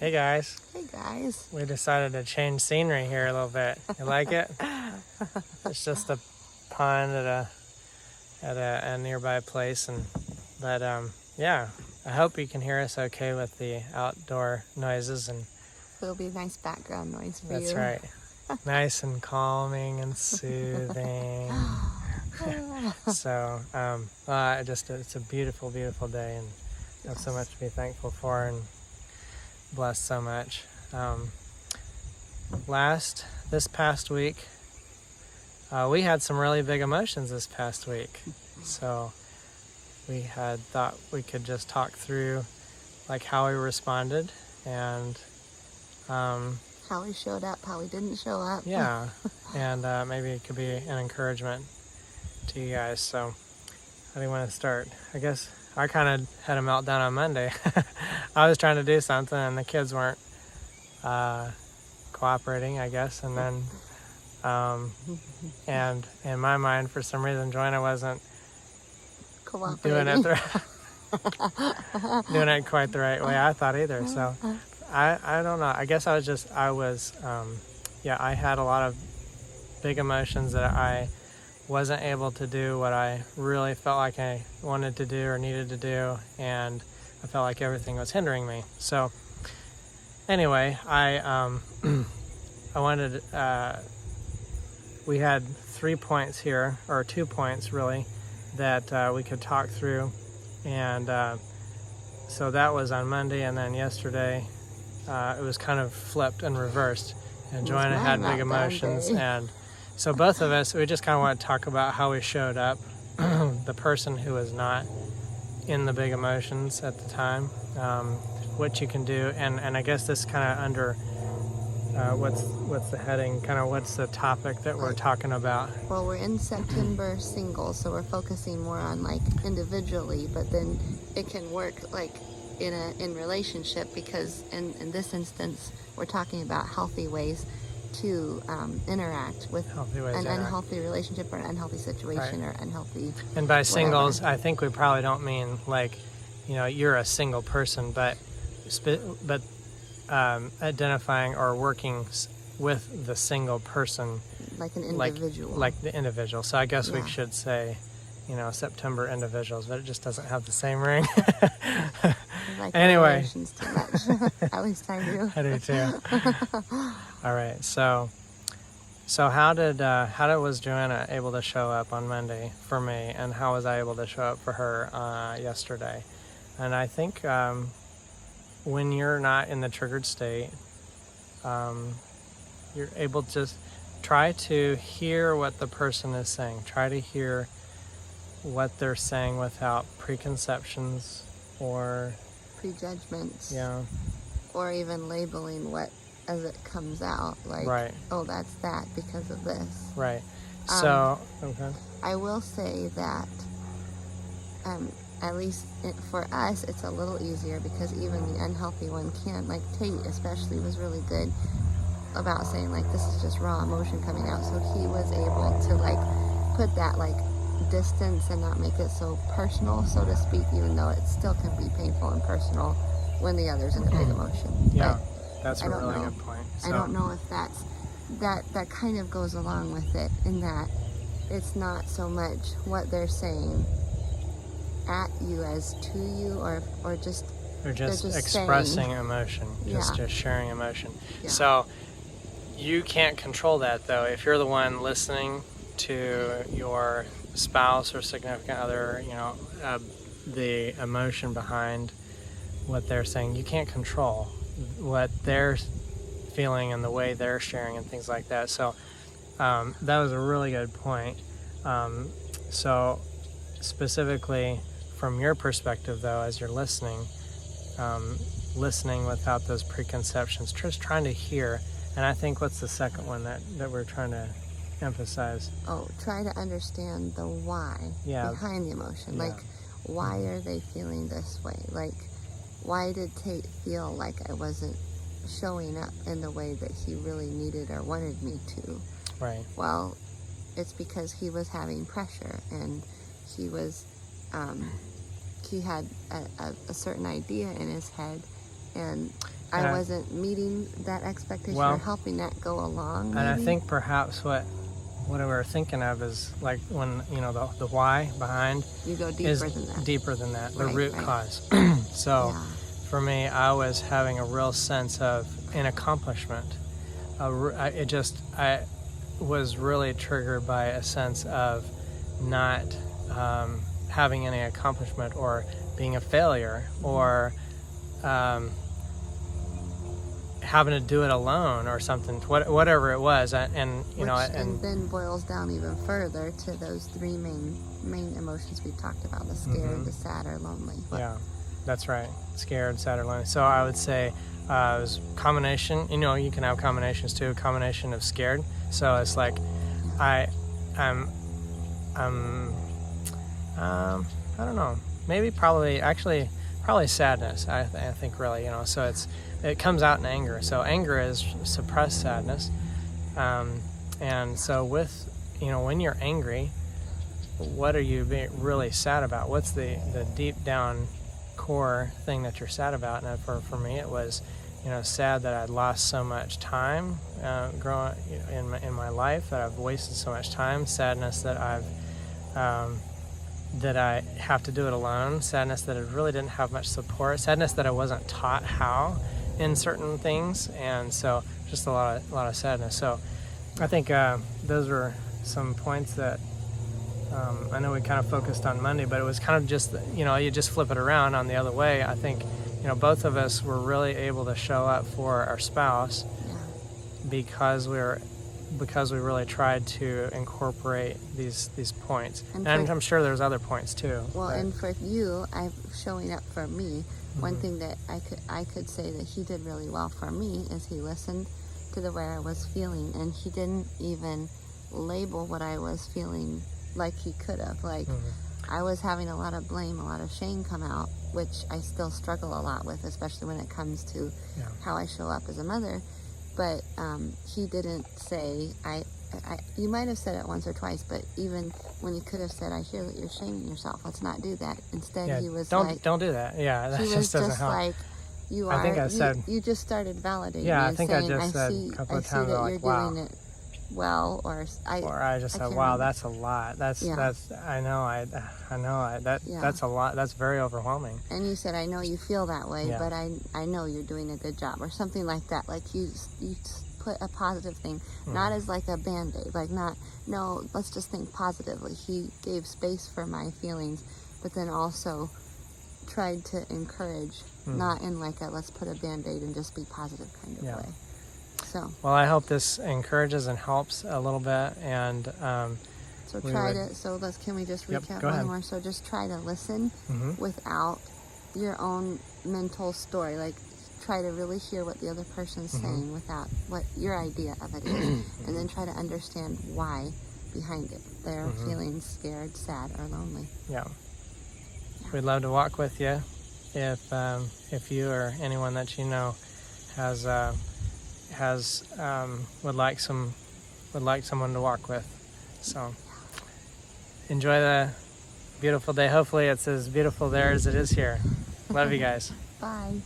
Hey guys. Hey guys. We decided to change scenery here a little bit. You like it? It's just a pond at a nearby place, yeah. I hope you can hear us okay with the outdoor noises, and It'll be a nice background noise for that's you. right. Nice and calming and soothing. So, it's a beautiful, beautiful day, and I have so much to be thankful for and blessed so much. This past week, we had some really big emotions this past week. So we had thought we could just talk through like how we responded and how we showed up, how we didn't show up. yeah, and maybe it could be an encouragement to you guys. So how do you want to start? I guess I kind of had a meltdown on Monday. I was trying to do something and the kids weren't cooperating, I guess. And then, and in my mind, for some reason, Joanna wasn't doing it doing it quite the right way I thought either. So I don't know. I guess I had a lot of big emotions that I wasn't able to do what I really felt like I wanted to do or needed to do, and I felt like everything was hindering me. So anyway, we had 3 points here, or 2 points really, that we could talk through, and so that was on Monday, and then yesterday it was kind of flipped and reversed, and Joanna had big emotions, and so both of us, we just kind of want to talk about how we showed up, the person who was not in the big emotions at the time, what you can do, and I guess this kind of under what's the heading, kind of what's the topic that we're talking about? Well, we're in September singles, so we're focusing more on like individually, but then it can work like in relationship, because in this instance we're talking about healthy ways to interact with an unhealthy relationship or an unhealthy situation, right, or unhealthy. And by whatever. Singles, I think we probably don't mean like, you're a single person, but identifying or working with the single person, like an individual, like the individual. So I guess we should say, September individuals, but it just doesn't have the same ring. Like anyway, too much. At least I do. I do too. All right, so how was Joanna able to show up on Monday for me, and how was I able to show up for her yesterday? And I think when you're not in the triggered state, you're able to just try to hear what the person is saying. Try to hear what they're saying without preconceptions or prejudgments. Yeah. Or even labeling what as it comes out, like, right, oh, that's that because of this. Right. So, okay. I will say that at least for us, it's a little easier, because even the unhealthy one can, like Tate especially was really good about saying like, this is just raw emotion coming out. So he was able to like put that like distance and not make it so personal, so to speak, even though it still can be painful and personal when the other's in a big emotion. Yeah, but that's a really good point. So, I don't know if that's that kind of goes along with it, in that it's not so much what they're saying at you as to you, or just they're just expressing emotion, just sharing emotion. Yeah. So you can't control that, though. If you're the one listening to your spouse or significant other, the emotion behind what they're saying, you can't control what they're feeling and the way they're sharing and things like that. So that was a really good point. So specifically from your perspective, though, as you're listening without those preconceptions, just trying to hear. And I think, what's the second one that we're trying to emphasize? Oh, try to understand the why behind the emotion. Yeah. Like, why are they feeling this way? Like, why did Tate feel like I wasn't showing up in the way that he really needed or wanted me to? Right. Well, it's because he was having pressure, and he was he had a certain idea in his head, and I wasn't meeting that expectation Well, or helping that go along. And I maybe? think perhaps what we were thinking of is like when, you know, the why behind You go is deeper than that. deeper than that, the Right, root right. cause. So Yeah. for me, I was having a real sense of an accomplishment. I was really triggered by a sense of not having any accomplishment or being a failure or having to do it alone or something, whatever it was. And you know, and then boils down even further to those three main emotions we talked about: the scared, the sad, or lonely. yeah, that's right. Scared, sad, or lonely. So I would say it was combination. You know, you can have combinations too. A combination of scared. So it's like I'm I don't know. Maybe probably sadness. I think really, you know. So it comes out in anger. So anger is suppressed sadness, and so with, you know, when you're angry, what are you really sad about? What's the deep down core thing that you're sad about? And for me, it was, you know, sad that I'd lost so much time growing in my life, that I've wasted so much time. Sadness that that I have to do it alone. Sadness that I really didn't have much support. Sadness that I wasn't taught how in certain things, and so just a lot of sadness. So I think those were some points that I know we kind of focused on Monday, but it was kind of just, you know, you just flip it around on the other way. I think, you know, both of us were really able to show up for our spouse because we really tried to incorporate these points. And I'm sure there's other points too. Well, and for you, I'm showing up for me. One thing that I could say that he did really well for me is he listened to the way I was feeling, and he didn't even label what I was feeling like he could have. Like I was having a lot of blame, a lot of shame come out, which I still struggle a lot with, especially when it comes to how I show up as a mother. But he didn't say, you might have said it once or twice, but even when you could have said, I hear that you're shaming yourself, let's not do that. Instead, he was don't do that. Yeah, that he just was doesn't just help. like, you are. I think I said, you just started validating. Yeah, me I and think saying, I just said a couple of times, that like, you're wow. doing it well, or I just said, wow, that's a lot. That's that's a lot. That's very overwhelming. And you said, I know you feel that way, Yeah. but I know you're doing a good job, or something like that. Like you put a positive thing, not as like a band-aid, like no, let's just think positively. He gave space for my feelings, but then also tried to encourage, not in like a let's put a band-aid and just be positive kind of way. So well, I hope this encourages and helps a little bit, and so can we just recap go one ahead. more? So just try to listen without your own mental story. Like try to really hear what the other person's saying without what your idea of it is, and then try to understand why behind it. They're feeling scared, sad, or lonely. Yeah. We'd love to walk with you if you or anyone that you know would like someone to walk with. So enjoy the beautiful day. Hopefully it's as beautiful there as it is here. Love you guys. Bye.